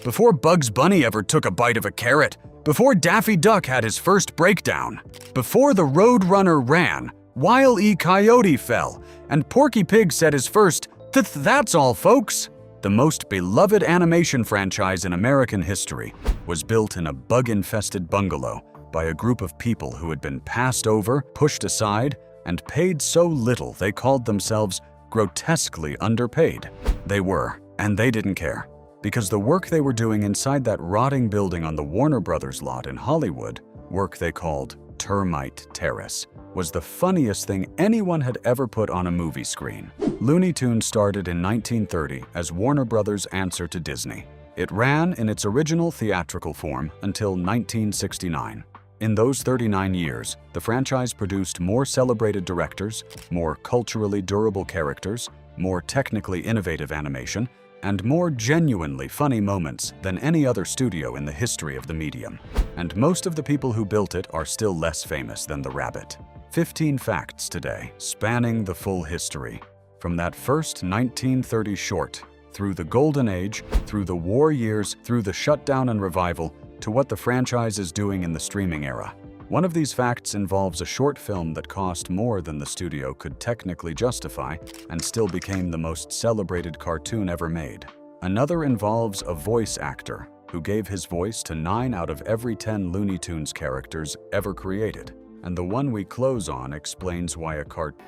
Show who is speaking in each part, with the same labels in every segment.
Speaker 1: before Bugs Bunny ever took a bite of a carrot, before Daffy Duck had his first breakdown, before the Roadrunner ran, Wile E. Coyote fell, and Porky Pig said his first, "That's all, folks." The most beloved animation franchise in American history was built in a bug-infested bungalow by a group of people who had been passed over, pushed aside, and paid so little they called themselves grotesquely underpaid. They were, and they didn't care, because the work they were doing inside that rotting building on the Warner Brothers lot in Hollywood, work they called Termite Terrace, was the funniest thing anyone had ever put on a movie screen. Looney Tunes started in 1930 as Warner Brothers' answer to Disney. It ran in its original theatrical form until 1969. In those 39 years, the franchise produced more celebrated directors, more culturally durable characters, more technically innovative animation, and more genuinely funny moments than any other studio in the history of the medium. And most of the people who built it are still less famous than the rabbit. 15 facts today, spanning the full history. From that first 1930 short, through the Golden Age, through the war years, through the shutdown and revival, to what the franchise is doing in the streaming era. One of these facts involves a short film that cost more than the studio could technically justify and still became the most celebrated cartoon ever made. Another involves a voice actor who gave his voice to 9 out of every 10 Looney Tunes characters ever created. And the one we close on explains why a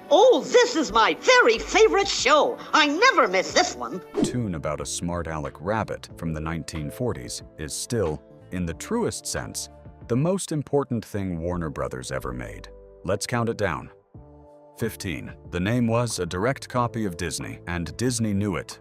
Speaker 2: Oh, this is my very favorite show. I never miss this one.
Speaker 1: Cartoon about a smart aleck rabbit from the 1940s is still, in the truest sense, the most important thing Warner Brothers ever made. Let's count it down. 15. The name was a direct copy of Disney, and Disney knew it.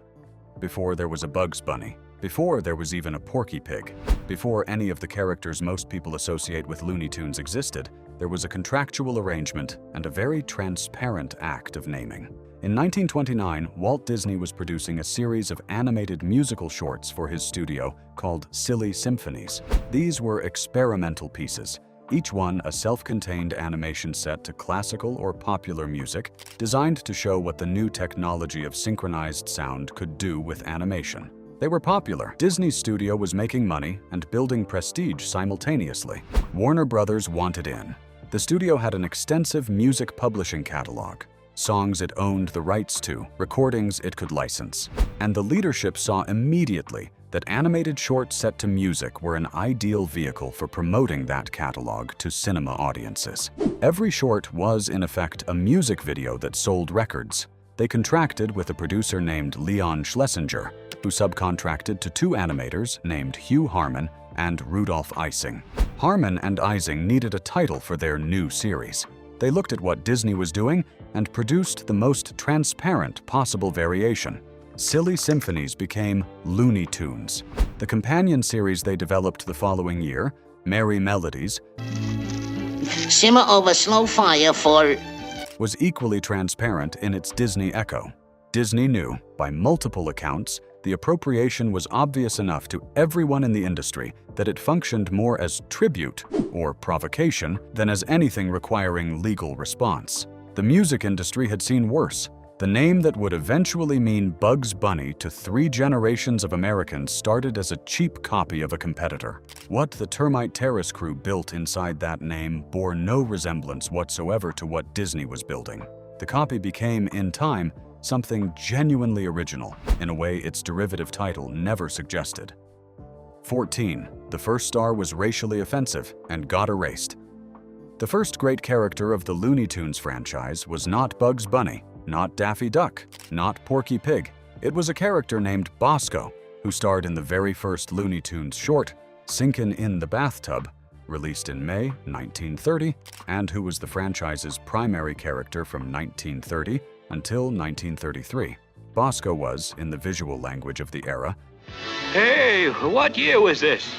Speaker 1: Before there was a Bugs Bunny, before there was even a Porky Pig, before any of the characters most people associate with Looney Tunes existed, there was a contractual arrangement and a very transparent act of naming. In 1929, Walt Disney was producing a series of animated musical shorts for his studio called Silly Symphonies. These were experimental pieces, each one a self-contained animation set to classical or popular music, designed to show what the new technology of synchronized sound could do with animation. They were popular. Disney's studio was making money and building prestige simultaneously. Warner Brothers wanted in. The studio had an extensive music publishing catalog, songs it owned the rights to, recordings it could license. And the leadership saw immediately that animated shorts set to music were an ideal vehicle for promoting that catalog to cinema audiences. Every short was, in effect, a music video that sold records. They contracted with a producer named Leon Schlesinger, who subcontracted to 2 animators named Hugh Harman and Rudolph Ising. Harman and Ising needed a title for their new series. They looked at what Disney was doing and produced the most transparent possible variation. Silly Symphonies became Looney Tunes. The companion series they developed the following year, Merry Melodies,
Speaker 2: Simmer over slow fire for...
Speaker 1: was equally transparent in its Disney echo. Disney knew, by multiple accounts, the appropriation was obvious enough to everyone in the industry that it functioned more as tribute or provocation than as anything requiring legal response. The music industry had seen worse. The name that would eventually mean Bugs Bunny to 3 generations of Americans started as a cheap copy of a competitor. What the Termite Terrace crew built inside that name bore no resemblance whatsoever to what Disney was building. The copy became, in time, something genuinely original, in a way its derivative title never suggested. 14. The first star was racially offensive and got erased. The first great character of the Looney Tunes franchise was not Bugs Bunny, not Daffy Duck, not Porky Pig. It was a character named Bosco, who starred in the very first Looney Tunes short, Sinkin' in the Bathtub, released in May 1930, and who was the franchise's primary character from 1930 until 1933. Bosco was, in the visual language of the era,
Speaker 3: Hey, what year was this?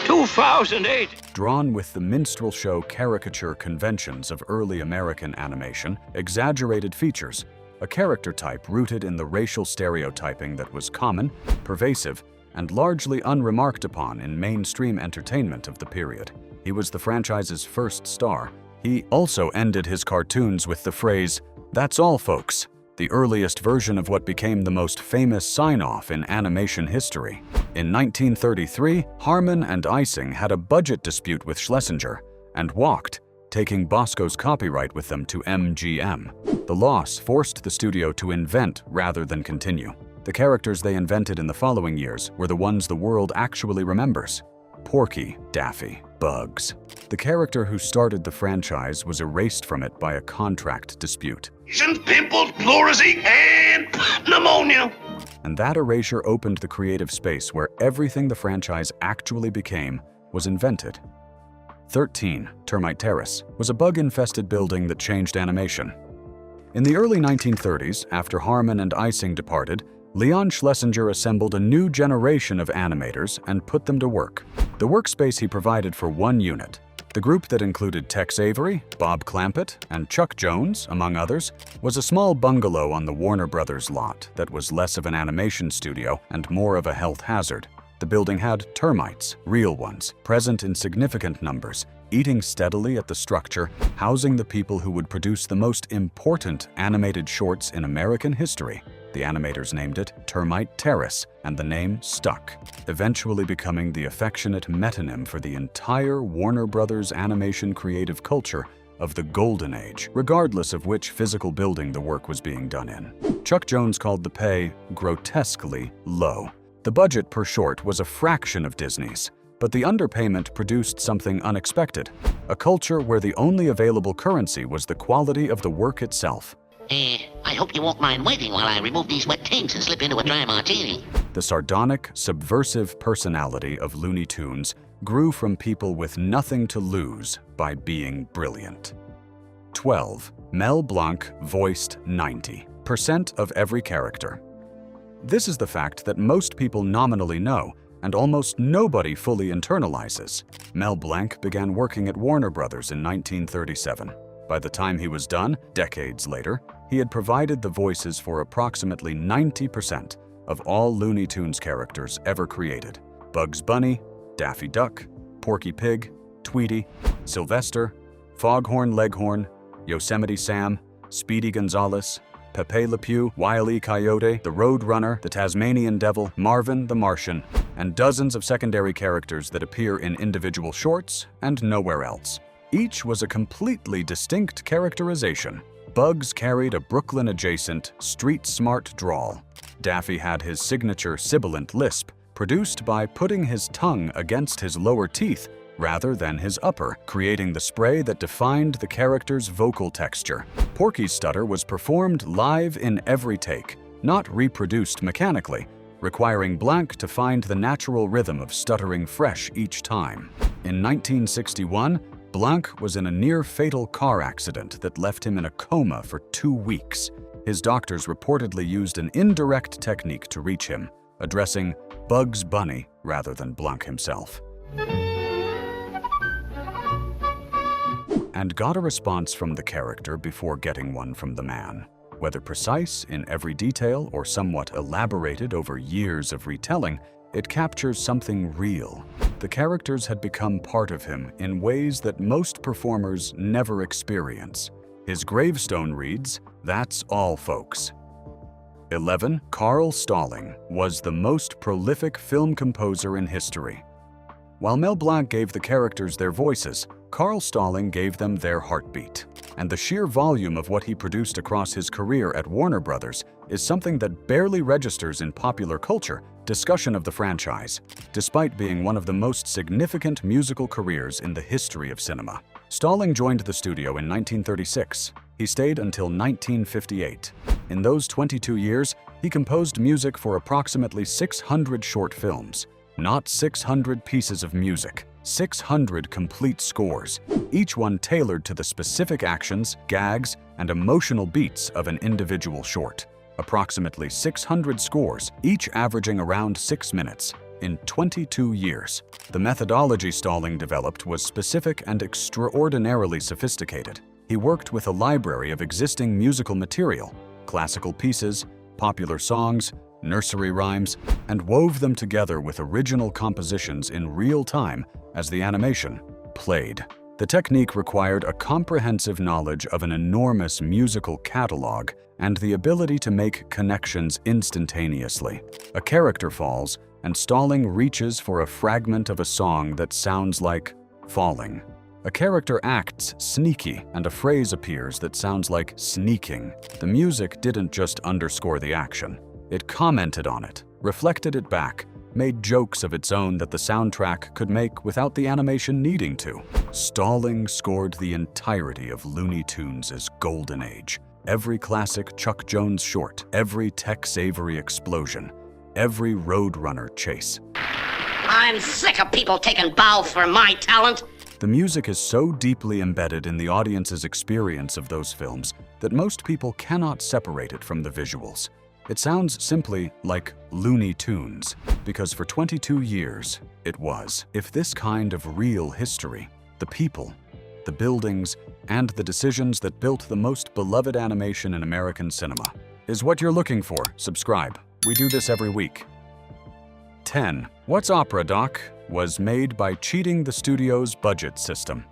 Speaker 3: 2008.
Speaker 1: Drawn with the minstrel show caricature conventions of early American animation, exaggerated features, a character type rooted in the racial stereotyping that was common, pervasive, and largely unremarked upon in mainstream entertainment of the period. He was the franchise's first star. He also ended his cartoons with the phrase, "That's all, folks," the earliest version of what became the most famous sign-off in animation history. In 1933, Harmon and Ising had a budget dispute with Schlesinger and walked, taking Bosco's copyright with them to MGM. The loss forced the studio to invent rather than continue. The characters they invented in the following years were the ones the world actually remembers: Porky, Daffy, Bugs. The character who started the franchise was erased from it by a contract dispute.
Speaker 4: Pimples, pleurisy, and pneumonia.
Speaker 1: And that erasure opened the creative space where everything the franchise actually became was invented. 13. Termite Terrace was a bug-infested building that changed animation. In the early 1930s, after Harmon and Ising departed, Leon Schlesinger assembled a new generation of animators and put them to work. The workspace he provided for one unit. The group that included Tex Avery, Bob Clampett, and Chuck Jones, among others, was a small bungalow on the Warner Brothers lot that was less of an animation studio and more of a health hazard. The building had termites, real ones, present in significant numbers, eating steadily at the structure, housing the people who would produce the most important animated shorts in American history. The animators named it Termite Terrace, and the name stuck, eventually becoming the affectionate metonym for the entire Warner Brothers animation creative culture of the Golden Age, regardless of which physical building the work was being done in. Chuck Jones called the pay grotesquely low. The budget per short was a fraction of Disney's, but the underpayment produced something unexpected, a culture where the only available currency was the quality of the work itself.
Speaker 5: I hope you won't mind waiting while I remove these wet tanks and slip into a dry martini.
Speaker 1: The sardonic, subversive personality of Looney Tunes grew from people with nothing to lose by being brilliant. 12. Mel Blanc voiced 90% of every character. This is the fact that most people nominally know, and almost nobody fully internalizes. Mel Blanc began working at Warner Brothers in 1937. By the time he was done, decades later, he had provided the voices for approximately 90% of all Looney Tunes characters ever created. Bugs Bunny, Daffy Duck, Porky Pig, Tweety, Sylvester, Foghorn Leghorn, Yosemite Sam, Speedy Gonzales, Pepe Le Pew, Wile E. Coyote, the Road Runner, the Tasmanian Devil, Marvin the Martian, and dozens of secondary characters that appear in individual shorts and nowhere else. Each was a completely distinct characterization. Bugs carried a Brooklyn-adjacent, street-smart drawl. Daffy had his signature sibilant lisp, produced by putting his tongue against his lower teeth rather than his upper, creating the spray that defined the character's vocal texture. Porky's stutter was performed live in every take, not reproduced mechanically, requiring Blanc to find the natural rhythm of stuttering fresh each time. In 1961, Blanc was in a near-fatal car accident that left him in a coma for 2 weeks. His doctors reportedly used an indirect technique to reach him, addressing Bugs Bunny rather than Blanc himself. And got a response from the character before getting one from the man. Whether precise in every detail or somewhat elaborated over years of retelling, it captures something real. The characters had become part of him in ways that most performers never experience. His gravestone reads, "That's all, folks." 11. Carl Stalling was the most prolific film composer in history. While Mel Blanc gave the characters their voices, Carl Stalling gave them their heartbeat. And the sheer volume of what he produced across his career at Warner Brothers is something that barely registers in popular culture discussion of the franchise, despite being one of the most significant musical careers in the history of cinema. Stalling joined the studio in 1936. He stayed until 1958. In those 22 years, he composed music for approximately 600 short films. Not 600 pieces of music, 600 complete scores, each one tailored to the specific actions, gags, and emotional beats of an individual short. Approximately 600 scores, each averaging around 6 minutes, in 22 years. The methodology Stalling developed was specific and extraordinarily sophisticated. He worked with a library of existing musical material, classical pieces, popular songs, nursery rhymes, and wove them together with original compositions in real time as the animation played. The technique required a comprehensive knowledge of an enormous musical catalog and the ability to make connections instantaneously. A character falls, and stalling reaches for a fragment of a song that sounds like falling. A character acts sneaky, and a phrase appears that sounds like sneaking. The music didn't just underscore the action. It commented on it, reflected it back, made jokes of its own that the soundtrack could make without the animation needing to. Stalling scored the entirety of Looney Tunes' golden age. Every classic Chuck Jones short, every Tex Avery explosion, every Roadrunner chase.
Speaker 2: I'm sick of people taking bows for my talent.
Speaker 1: The music is so deeply embedded in the audience's experience of those films that most people cannot separate it from the visuals. It sounds simply like Looney Tunes, because for 22 years, it was. If this kind of real history, the people, the buildings, and the decisions that built the most beloved animation in American cinema is what you're looking for, subscribe. We do this every week. 10. What's Opera, Doc? Was made by cheating the studio's budget system.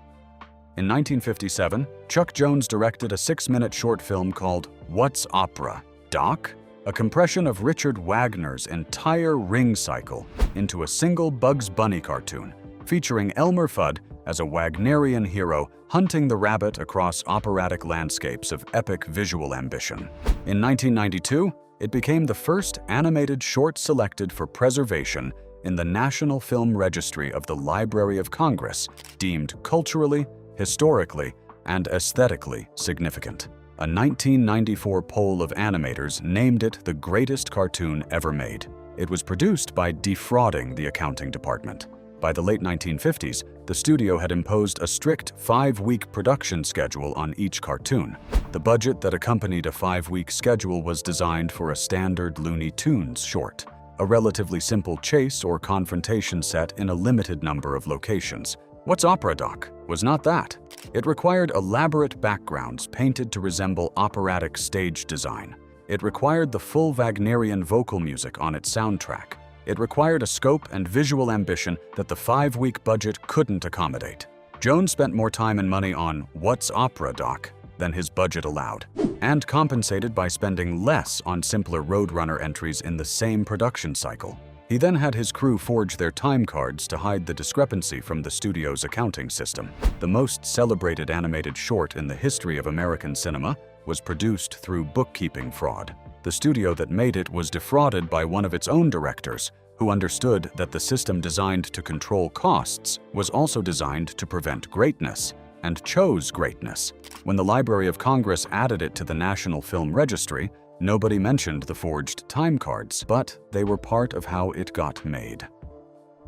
Speaker 1: In 1957, Chuck Jones directed a 6-minute short film called What's Opera, Doc? A compression of Richard Wagner's entire Ring cycle into a single Bugs Bunny cartoon, featuring Elmer Fudd as a Wagnerian hero hunting the rabbit across operatic landscapes of epic visual ambition. In 1992, it became the first animated short selected for preservation in the National Film Registry of the Library of Congress, deemed culturally, historically, and aesthetically significant. A 1994 poll of animators named it the greatest cartoon ever made. It was produced by defrauding the accounting department. By the late 1950s, the studio had imposed a strict 5-week production schedule on each cartoon. The budget that accompanied a 5-week schedule was designed for a standard Looney Tunes short, a relatively simple chase or confrontation set in a limited number of locations. What's Opera, Doc? Was not that. It required elaborate backgrounds painted to resemble operatic stage design. It required the full Wagnerian vocal music on its soundtrack. It required a scope and visual ambition that the 5-week budget couldn't accommodate. Jones spent more time and money on What's Opera, Doc? Than his budget allowed, and compensated by spending less on simpler Roadrunner entries in the same production cycle. He then had his crew forge their time cards to hide the discrepancy from the studio's accounting system. The most celebrated animated short in the history of American cinema was produced through bookkeeping fraud. The studio that made it was defrauded by one of its own directors, who understood that the system designed to control costs was also designed to prevent greatness, and chose greatness. When the Library of Congress added it to the National Film Registry, nobody mentioned the forged time cards, but they were part of how it got made.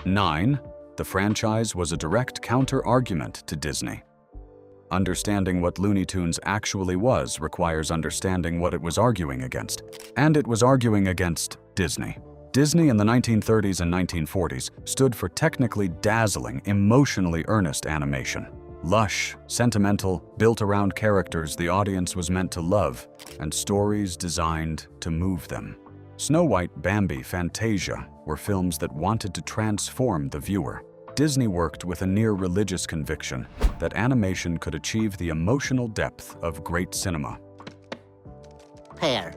Speaker 1: 9. The franchise was a direct counter-argument to Disney. Understanding what Looney Tunes actually was requires understanding what it was arguing against. And it was arguing against Disney. Disney in the 1930s and 1940s stood for technically dazzling, emotionally earnest animation. Lush, sentimental, built around characters the audience was meant to love, and stories designed to move them. Snow White, Bambi, Fantasia were films that wanted to transform the viewer. Disney worked with a near-religious conviction that animation could achieve the emotional depth of great cinema.
Speaker 6: Pair.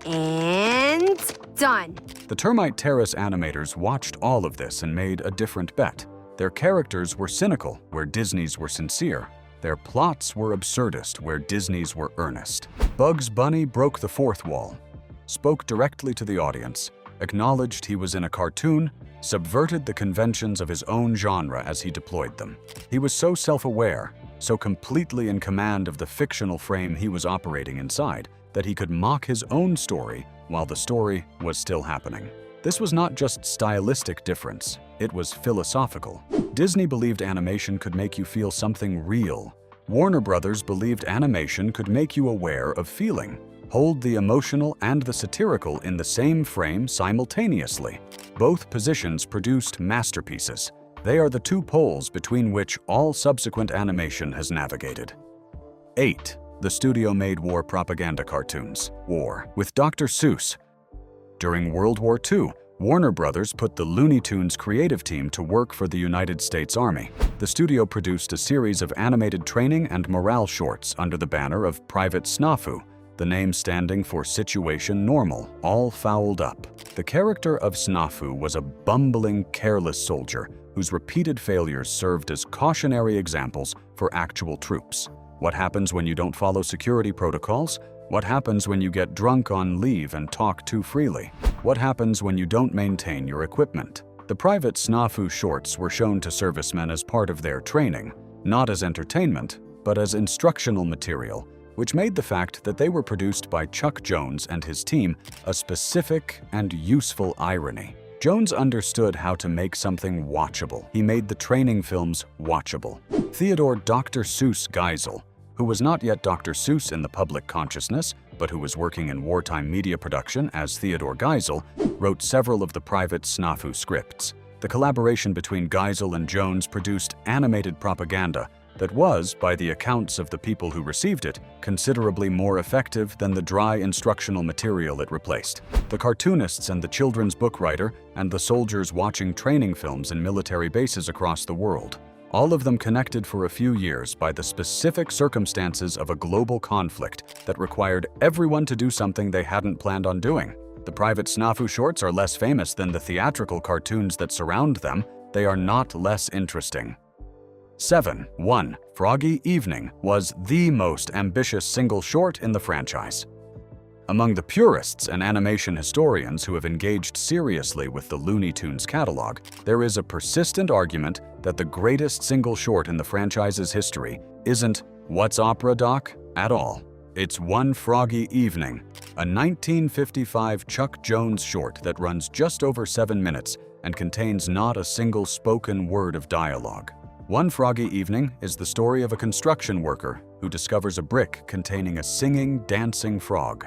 Speaker 6: And done.
Speaker 1: The Termite Terrace animators watched all of this and made a different bet. Their characters were cynical, where Disney's were sincere. Their plots were absurdist, where Disney's were earnest. Bugs Bunny broke the fourth wall, spoke directly to the audience, acknowledged he was in a cartoon, subverted the conventions of his own genre as he deployed them. He was so self-aware, so completely in command of the fictional frame he was operating inside, that he could mock his own story while the story was still happening. This was not just stylistic difference, it was philosophical. Disney believed animation could make you feel something real. Warner Brothers believed animation could make you aware of feeling, hold the emotional and the satirical in the same frame simultaneously. Both positions produced masterpieces. They are the two poles between which all subsequent animation has navigated. 8. The studio made war propaganda cartoons. War with Dr. Seuss. During World War II, Warner Brothers put the Looney Tunes creative team to work for the United States Army. The studio produced a series of animated training and morale shorts under the banner of Private Snafu, the name standing for situation normal, all fouled up. The character of Snafu was a bumbling, careless soldier whose repeated failures served as cautionary examples for actual troops. What happens when you don't follow security protocols? What happens when you get drunk on leave and talk too freely? What happens when you don't maintain your equipment? The private Snafu shorts were shown to servicemen as part of their training, not as entertainment, but as instructional material, which made the fact that they were produced by Chuck Jones and his team a specific and useful irony. Jones understood how to make something watchable. He made the training films watchable. Theodore Dr. Seuss Geisel, who was not yet Dr. Seuss in the public consciousness, but who was working in wartime media production as Theodore Geisel, wrote several of the private Snafu scripts. The collaboration between Geisel and Jones produced animated propaganda that was, by the accounts of the people who received it, considerably more effective than the dry instructional material it replaced. The cartoonists and the children's book writer and the soldiers watching training films in military bases across the world, all of them connected for a few years by the specific circumstances of a global conflict that required everyone to do something they hadn't planned on doing. The private Snafu shorts are less famous than the theatrical cartoons that surround them. They are not less interesting. 7. 1. Froggy Evening was the most ambitious single short in the franchise. Among the purists and animation historians who have engaged seriously with the Looney Tunes catalog, there is a persistent argument that the greatest single short in the franchise's history isn't "What's Opera, Doc?" at all. It's One Froggy Evening, a 1955 Chuck Jones short that runs just over 7 minutes and contains not a single spoken word of dialogue. One Froggy Evening is the story of a construction worker who discovers a brick containing a singing, dancing frog.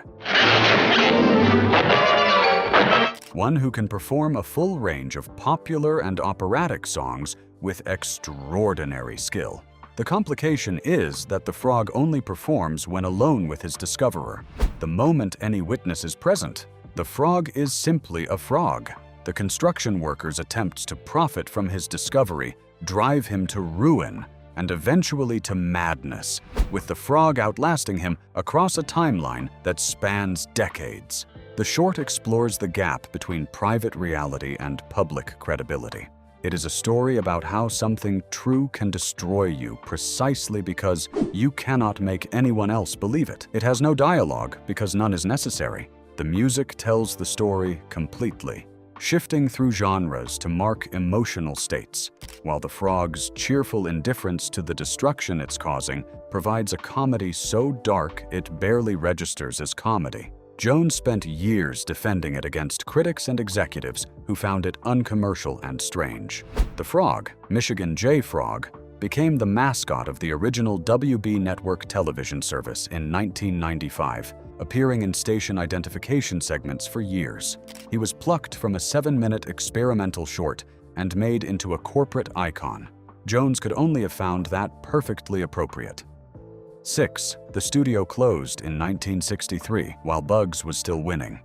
Speaker 1: One who can perform a full range of popular and operatic songs with extraordinary skill. The complication is that the frog only performs when alone with his discoverer. The moment any witness is present, the frog is simply a frog. The construction worker's attempts to profit from his discovery drive him to ruin and eventually to madness, with the frog outlasting him across a timeline that spans decades. The short explores the gap between private reality and public credibility. It is a story about how something true can destroy you precisely because you cannot make anyone else believe it. It has no dialogue because none is necessary. The music tells the story completely, shifting through genres to mark emotional states, while the frog's cheerful indifference to the destruction it's causing provides a comedy so dark it barely registers as comedy. Jones spent years defending it against critics and executives who found it uncommercial and strange. The frog, Michigan J. Frog, became the mascot of the original WB network television service in 1995, appearing in station identification segments for years. He was plucked from a 7-minute experimental short and made into a corporate icon. Jones could only have found that perfectly appropriate. 6. The studio closed in 1963 while Bugs was still winning.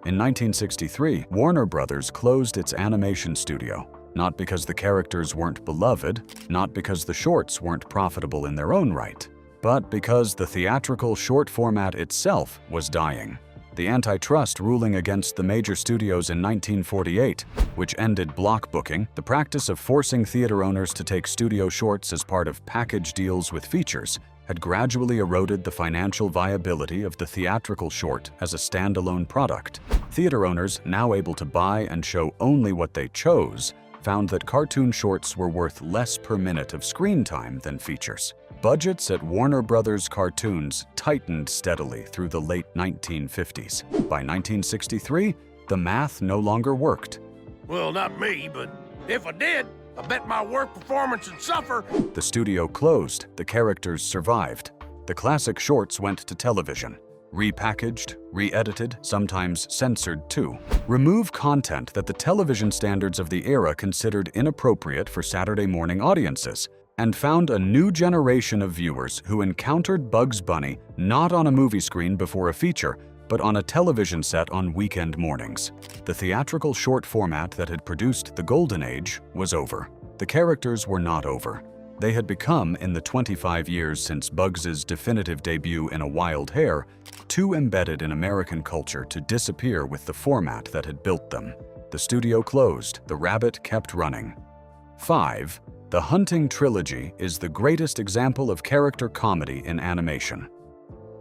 Speaker 1: In 1963, Warner Brothers closed its animation studio, not because the characters weren't beloved, not because the shorts weren't profitable in their own right, but because the theatrical short format itself was dying. The antitrust ruling against the major studios in 1948, which ended block booking, the practice of forcing theater owners to take studio shorts as part of package deals with features, had gradually eroded the financial viability of the theatrical short as a standalone product. Theater owners, now able to buy and show only what they chose, found that cartoon shorts were worth less per minute of screen time than features. Budgets at Warner Brothers Cartoons tightened steadily through the late 1950s. By 1963, the math no longer worked.
Speaker 4: Well, not me, but if I did, I bet my work performance would suffer.
Speaker 1: The studio closed, the characters survived. The classic shorts went to television. Repackaged, re-edited, sometimes censored too. Remove content that the television standards of the era considered inappropriate for Saturday morning audiences, and found a new generation of viewers who encountered Bugs Bunny not on a movie screen before a feature, but on a television set on weekend mornings. The theatrical short format that had produced the Golden Age was over. The characters were not over. They had become, in the 25 years since Bugs's definitive debut in A Wild Hare, too embedded in American culture to disappear with the format that had built them. The studio closed, the rabbit kept running. 5. The Hunting Trilogy is the greatest example of character comedy in animation.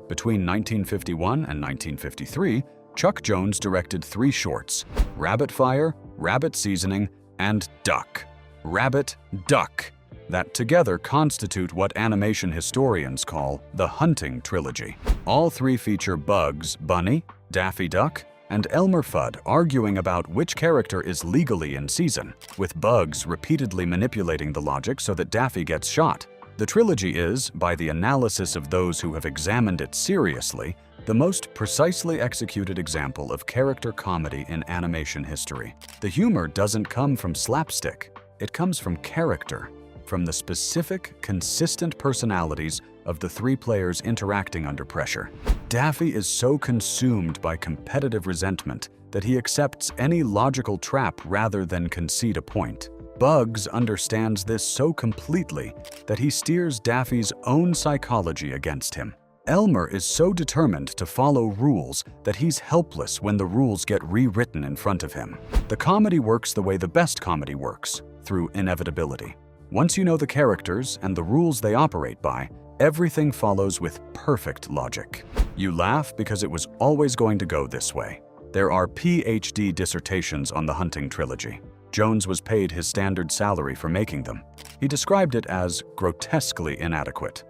Speaker 1: Between 1951 and 1953, Chuck Jones directed 3 shorts: Rabbit Fire, Rabbit Seasoning, and Duck. Rabbit, Duck, that together constitute what animation historians call the Hunting Trilogy. All 3 feature Bugs Bunny, Daffy Duck, and Elmer Fudd arguing about which character is legally in season, with Bugs repeatedly manipulating the logic so that Daffy gets shot. The trilogy is, by the analysis of those who have examined it seriously, the most precisely executed example of character comedy in animation history. The humor doesn't come from slapstick, it comes from character, from the specific, consistent personalities of the 3 players interacting under pressure. Daffy is so consumed by competitive resentment that he accepts any logical trap rather than concede a point. Bugs understands this so completely that he steers Daffy's own psychology against him. Elmer is so determined to follow rules that he's helpless when the rules get rewritten in front of him. The comedy works the way the best comedy works, through inevitability. Once you know the characters and the rules they operate by, everything follows with perfect logic. You laugh because it was always going to go this way. There are PhD dissertations on the Hunting Trilogy. Jones was paid his standard salary for making them. He described it as grotesquely inadequate.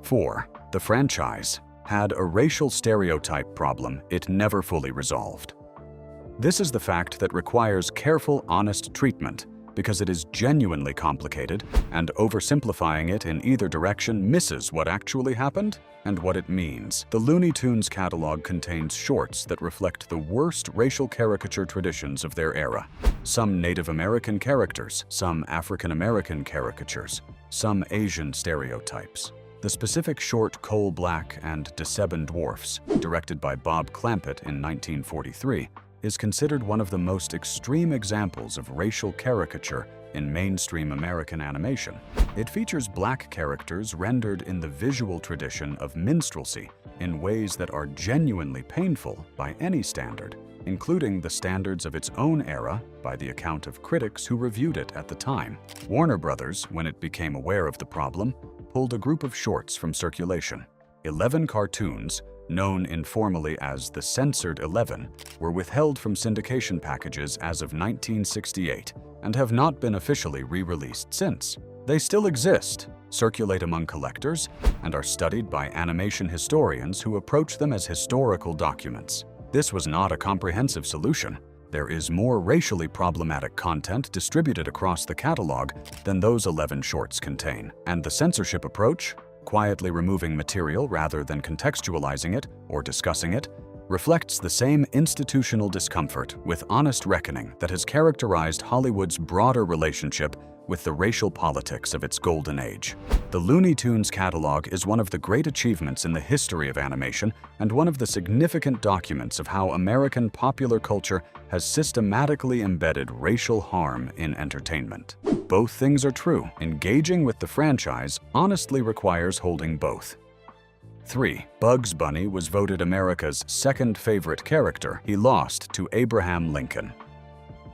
Speaker 1: 4. The franchise had a racial stereotype problem it never fully resolved. This is the fact that requires careful, honest treatment because it is genuinely complicated, and oversimplifying it in either direction misses what actually happened and what it means. The Looney Tunes catalog contains shorts that reflect the worst racial caricature traditions of their era. Some Native American characters, some African American caricatures, some Asian stereotypes. The specific short Coal Black and DeSeben Dwarfs, directed by Bob Clampett in 1943, is considered one of the most extreme examples of racial caricature in mainstream American animation. It features black characters rendered in the visual tradition of minstrelsy in ways that are genuinely painful by any standard, including the standards of its own era by the account of critics who reviewed it at the time. Warner Brothers, when it became aware of the problem, pulled a group of shorts from circulation. 11 cartoons, known informally as the Censored 11, were withheld from syndication packages as of 1968 and have not been officially re-released since. They still exist, circulate among collectors, and are studied by animation historians who approach them as historical documents. This was not a comprehensive solution. There is more racially problematic content distributed across the catalog than those 11 shorts contain, and the censorship approach, quietly removing material rather than contextualizing it or discussing it, reflects the same institutional discomfort with honest reckoning that has characterized Hollywood's broader relationship with the racial politics of its golden age. The Looney Tunes catalog is one of the great achievements in the history of animation and one of the significant documents of how American popular culture has systematically embedded racial harm in entertainment. Both things are true. Engaging with the franchise honestly requires holding both. 3. Bugs Bunny was voted America's second favorite character. He lost to Abraham Lincoln.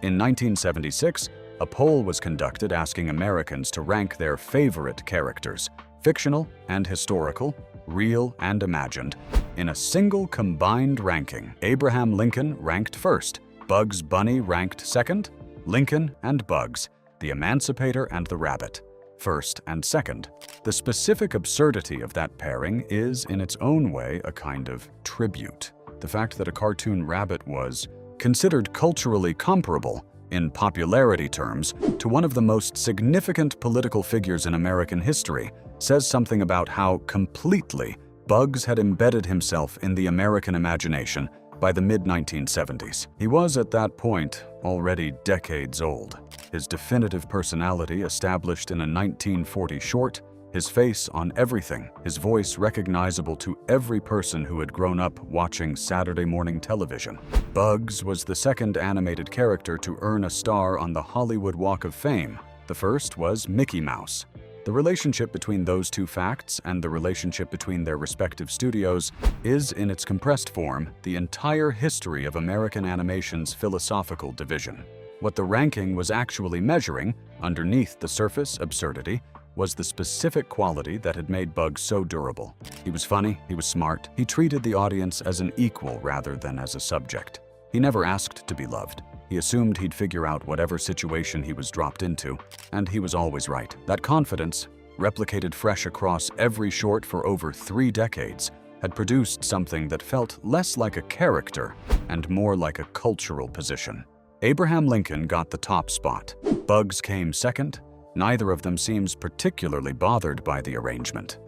Speaker 1: In 1976, a poll was conducted asking Americans to rank their favorite characters, fictional and historical, real and imagined, in a single combined ranking. Abraham Lincoln ranked first, Bugs Bunny ranked second, Lincoln and Bugs, the Emancipator and the Rabbit, first and second. The specific absurdity of that pairing is, in its own way, a kind of tribute. The fact that a cartoon rabbit was considered culturally comparable, in popularity terms, to one of the most significant political figures in American history says something about how completely Bugs had embedded himself in the American imagination by the mid-1970s. He was, at that point, already decades old. His definitive personality established in a 1940 short, his face on everything, his voice recognizable to every person who had grown up watching Saturday morning television. Bugs was the second animated character to earn a star on the Hollywood Walk of Fame. The first was Mickey Mouse. The relationship between those two facts and the relationship between their respective studios is, in its compressed form, the entire history of American animation's philosophical division. What the ranking was actually measuring, underneath the surface absurdity, was the specific quality that had made Bugs so durable. He was funny, he was smart, he treated the audience as an equal rather than as a subject. He never asked to be loved. He assumed he'd figure out whatever situation he was dropped into, and he was always right. That confidence, replicated fresh across every short for over 3 decades, had produced something that felt less like a character and more like a cultural position. Abraham Lincoln got the top spot. Bugs came second. Neither of them seems particularly bothered by the arrangement.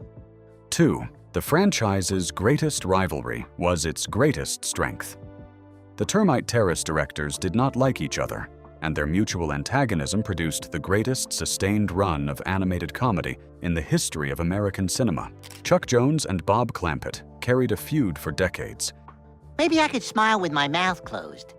Speaker 1: 2. The franchise's greatest rivalry was its greatest strength. The Termite Terrace directors did not like each other, and their mutual antagonism produced the greatest sustained run of animated comedy in the history of American cinema. Chuck Jones and Bob Clampett carried a feud for decades,
Speaker 5: Maybe I could smile with my mouth closed.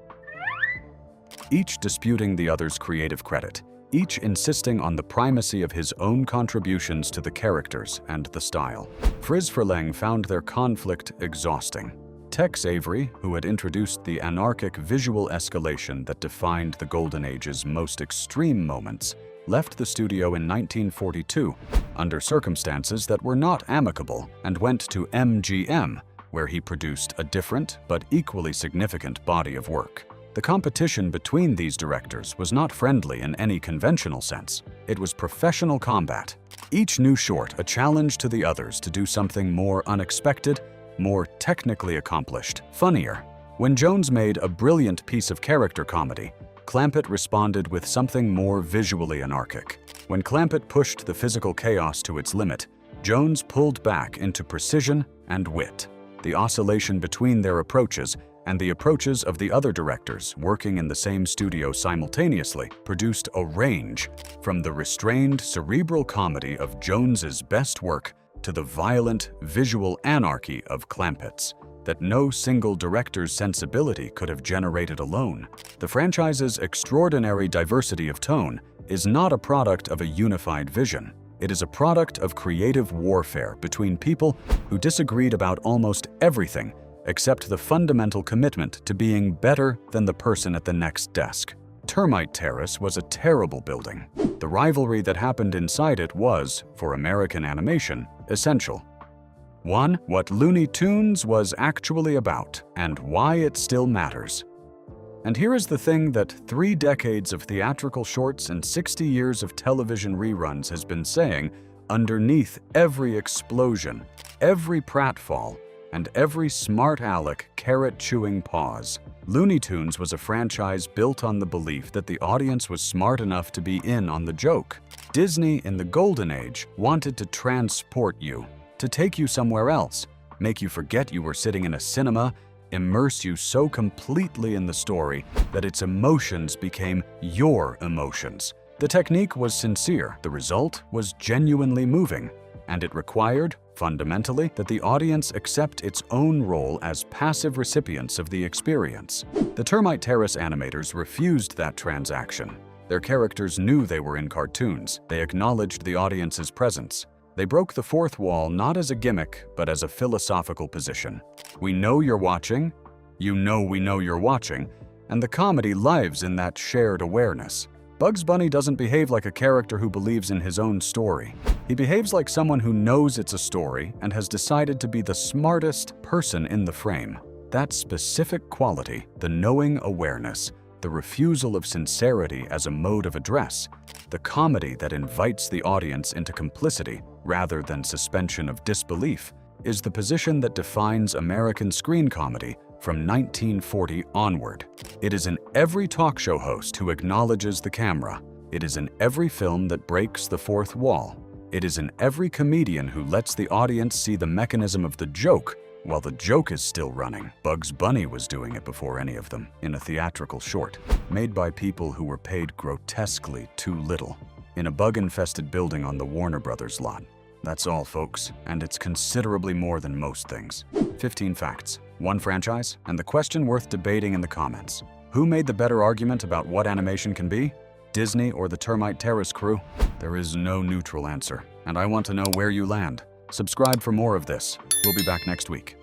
Speaker 1: each disputing the other's creative credit, each insisting on the primacy of his own contributions to the characters and the style. Friz Freleng found their conflict exhausting. Tex Avery, who had introduced the anarchic visual escalation that defined the Golden Age's most extreme moments, left the studio in 1942 under circumstances that were not amicable and went to MGM, where he produced a different but equally significant body of work. The competition between these directors was not friendly in any conventional sense. It was professional combat. Each new short a challenge to the others to do something more unexpected, more technically accomplished, funnier. When Jones made a brilliant piece of character comedy, Clampett responded with something more visually anarchic. When Clampett pushed the physical chaos to its limit, Jones pulled back into precision and wit. The oscillation between their approaches and the approaches of the other directors working in the same studio simultaneously produced a range from the restrained cerebral comedy of Jones's best work to the violent visual anarchy of Clampett's that no single director's sensibility could have generated alone. The franchise's extraordinary diversity of tone is not a product of a unified vision. It is a product of creative warfare between people who disagreed about almost everything except the fundamental commitment to being better than the person at the next desk. Termite Terrace was a terrible building. The rivalry that happened inside it was, for American animation, essential. 1. What Looney Tunes was actually about, and why it still matters. And here is the thing that 3 decades of theatrical shorts and 60 years of television reruns has been saying underneath every explosion, every pratfall, and every smart aleck carrot-chewing pause. Looney Tunes was a franchise built on the belief that the audience was smart enough to be in on the joke. Disney, in the Golden Age, wanted to transport you, to take you somewhere else, make you forget you were sitting in a cinema, immerse you so completely in the story that its emotions became your emotions. The technique was sincere, the result was genuinely moving, and it required, fundamentally, that the audience accept its own role as passive recipients of the experience. The Termite Terrace animators refused that transaction. Their characters knew they were in cartoons. They acknowledged the audience's presence. They broke the fourth wall not as a gimmick, but as a philosophical position. We know you're watching, you know we know you're watching, and the comedy lives in that shared awareness. Bugs Bunny doesn't behave like a character who believes in his own story. He behaves like someone who knows it's a story and has decided to be the smartest person in the frame. That specific quality, the knowing awareness, the refusal of sincerity as a mode of address, the comedy that invites the audience into complicity rather than suspension of disbelief, is the position that defines American screen comedy from 1940 onward. It is in every talk show host who acknowledges the camera. It is in every film that breaks the fourth wall. It is in every comedian who lets the audience see the mechanism of the joke while the joke is still running. Bugs Bunny was doing it before any of them, in a theatrical short, made by people who were paid grotesquely too little, in a bug-infested building on the Warner Brothers lot. That's all, folks, and it's considerably more than most things. 15 facts, 1 franchise, and the question worth debating in the comments. Who made the better argument about what animation can be? Disney or the Termite Terrace crew? There is no neutral answer, and I want to know where you land. Subscribe for more of this. We'll be back next week.